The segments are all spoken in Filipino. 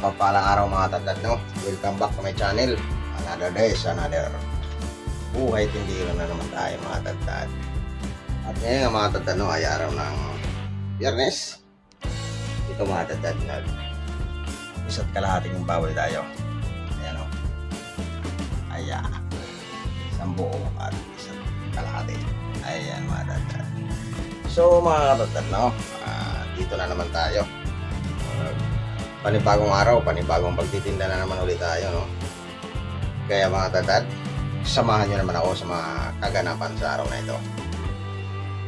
mapagpalang araw mga tatad, no? Welcome back to my channel. Another day, another buhay tindiro na naman tayo mga tatad. At ngayon mga tatad, no, ay araw ng Biyernes. Ito mga tatad, isa't kalahating baboy tayo. Ayan o. Ayan. Isang buo at isa't kalahati. Ayan mga tatad. So mga tatad, no, dito na naman tayo. Panibagong araw, panibagong pagtitinda na naman ulit tayo, no? Kaya mga tatad, samahan nyo naman ako sa mga kaganapan sa araw na ito.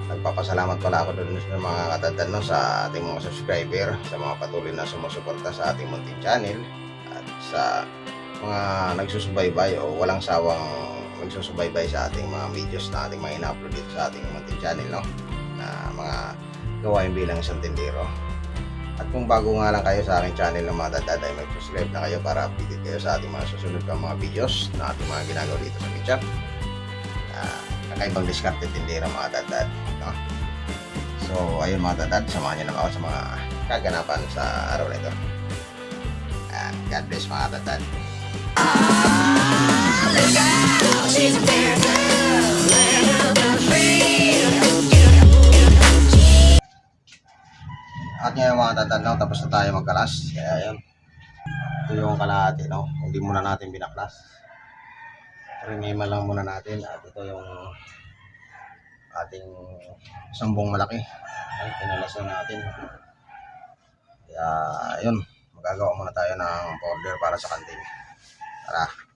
Nagpapasalamat pala ako doon sa mga katatan, no, sa ating mga subscriber, sa mga patuloy na sumusuporta sa ating munting channel, at sa mga nagsusubaybay o walang sawang nagsusubaybay sa ating mga videos na ating mga ina-upload dito sa ating munting channel, no, na mga gawain bilang isang tindero. At kung bago nga lang kayo sa aking channel ng mga tatad, ay mag-subscribe na kayo para updated kayo sa ating mga susunod pang mga videos na ating mga ginagawa dito sa media. Kakaibang diskarte tindera mga tatad, no? So ayun mga tatad, samahan nyo naman ako sa mga kaganapan sa araw na ito. God bless mga tatad. At ngayon mga tatad, no, tapos na tayo magkalas. Kaya yun, ito yung kalahati, no? Hindi muna natin binaklas. Rinima lang muna natin. At ito yung ating sambong malaki. Ay, pinalasan natin. Kaya yun, magagawa muna tayo ng powder para sa kantin. Tara.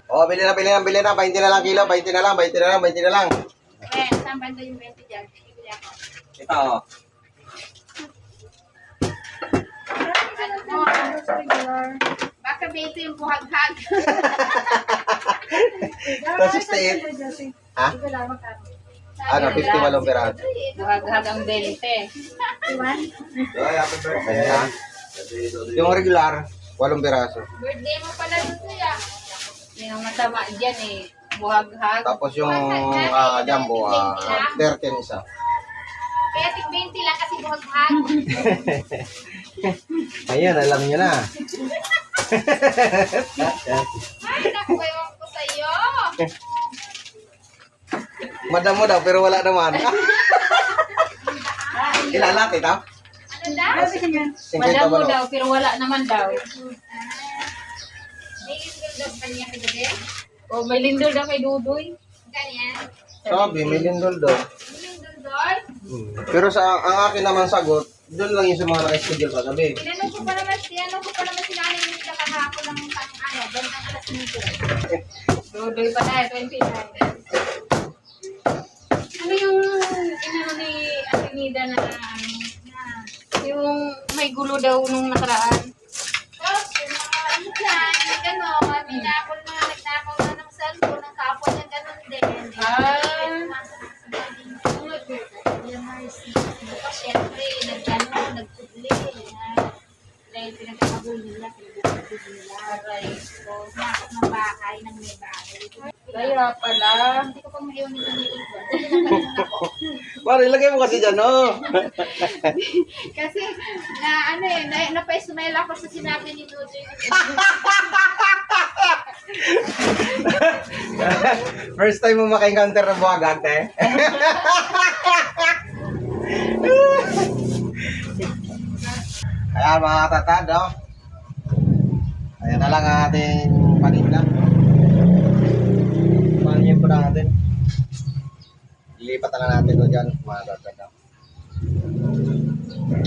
Oh, bili na, bili na, bili na. 20 na lang kilo, 20 na lang, 20 na lang, 20 na lang. Eh, saan banda yung 20 dyan? Bibili ako. Ito, oh. Baka 20 yung buhag-hag. Tapos 68. Ha? Ano, 50 walong peraso. Buhag-hag ang 20. Okay na. Yung regular, 8 peraso. Birthday mo pala dun siya. Yung ang masama dyan eh. Buhag-hag. Tapos yung jumbo, 13 isa. Kaya tig 20 lang kasi buhag-hag. Ayan, alam niyo na. Ay, naku, ewan ko sa'yo. Madam mo daw, pero wala naman. Kilala kita? Ano daw? 50 Madam mo ba daw, pero wala naman daw. May lindol daw sa kanya kay Dede? O, may lindol daw kay Dudoy. Ganyan. Sabi, may lindol daw. May lindol doon? Pero sa ang akin naman sagot, doon lang yung sa mga naka-schedule kagabi. Tinanong ko pa naman si Nanay Nita kahapon ng ano, bandang alas 5. Dudoy pa tayo, 29. Ano yung inano ni Ate Nida na yung may gulo daw nung nakaraan? Tapos, yung mga ano dyan, gano'n, nagnakaw na ng cellphone, ng kapwa niya gano'n din. Bukas, syempre, nagpudli. Dahil pinagkakabul nila, aray ko, nakot ng bahay, ng may bahay. Kaya pala, hindi ko pa maiwan nito ni Iwan. Para ilagay mo kasi dyan, no? Kasi, napaismail ako sa sinabi ni Dudoy. First time mo maka-encounter ng buwagag, eh? Ayan mga katatad, oh. Ayan na lang ang ating paninda. Panin po natin. Lilipat na natin doon dyan, mga katatad.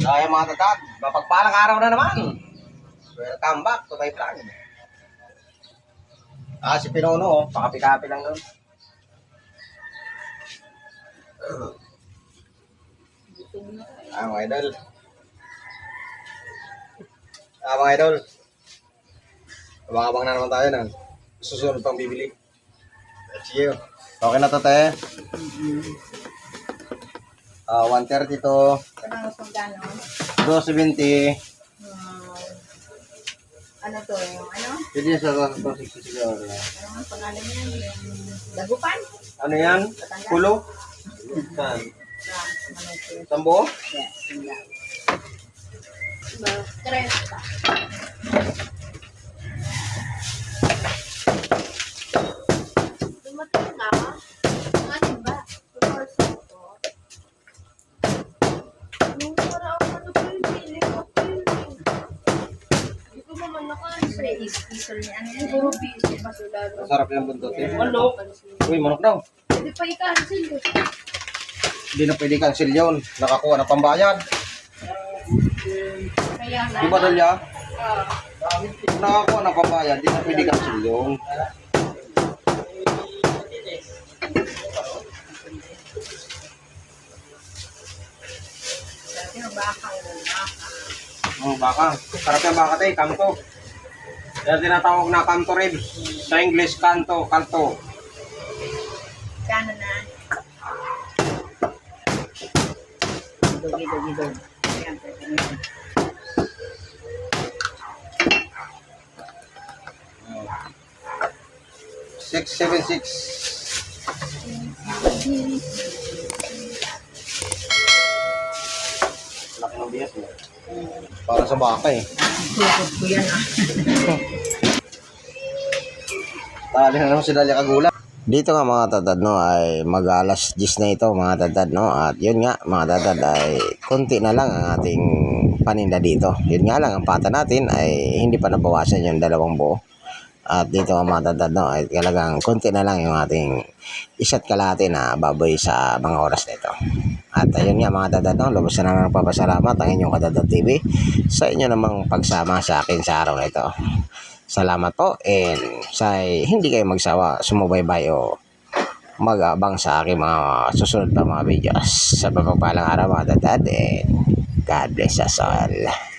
So, ayan mga katatad, mapagpalang araw na naman. Welcome back to my vlog. Si Pinono, oh, pakapi-kapi lang doon. Mga idol. Mga idol. Abang-abang na naman tayo ng susunod pang bibili. Let's see you. Okay na to, te. 130 to. Kanang kung gano'n. 270. Ano to, yung ano? Hindi sa 260 siguro. Ano ang pangalan niya? Yung dagupan? Ano yan? Kulo? Sambo? Yes, yun lang. Tres pa. Dumating na? Ano ba? Nung para ako ano pa yung feeling ko. Hindi ko naman nakaano. Isol niya. Ano yan? Puro busy. Masulado. Masarap yung buntot eh. Uy, manok daw. Hindi pa i-cancel. Hindi na pwede cancel yun. Nakakuha na pambayad. Kaya na. Di ba Dalia? Nakakuha na pambayad. Hindi na pwede cancel yun. Baka. Sarap yung baka tayo. Kanto. Yan tinatawag na kanto ribs. Sa English, kanto. Kanto. Kano na? Dog. Ayan, pwede na yun. Six, 7, 6. Laki ng bias mo. Para sa baka eh. Bukod ko yan Tali na naman si Dalia Kagulang. Dito nga mga tatad no ay mag-alas 10 na ito mga tatad no. At yun nga mga tatad ay konti na lang ang ating paninda dito. Yun nga lang ang pata natin ay hindi pa nabawasan yung 2 buo. At dito mga tatad no ay talagang konti na lang yung ating isa't kalahati na baboy sa mga oras na ito. At ayun nga mga tatad no, lubos na lang nagpapasalamat ang inyong Kadadad TV sa inyo namang pagsama sa akin sa araw na ito. Salamat po and sa hindi kayo magsawa sumubaybay o mag-abang sa aking mga susunod pa mga videos. Sa pagpapalang araw mga dadad and God bless us all.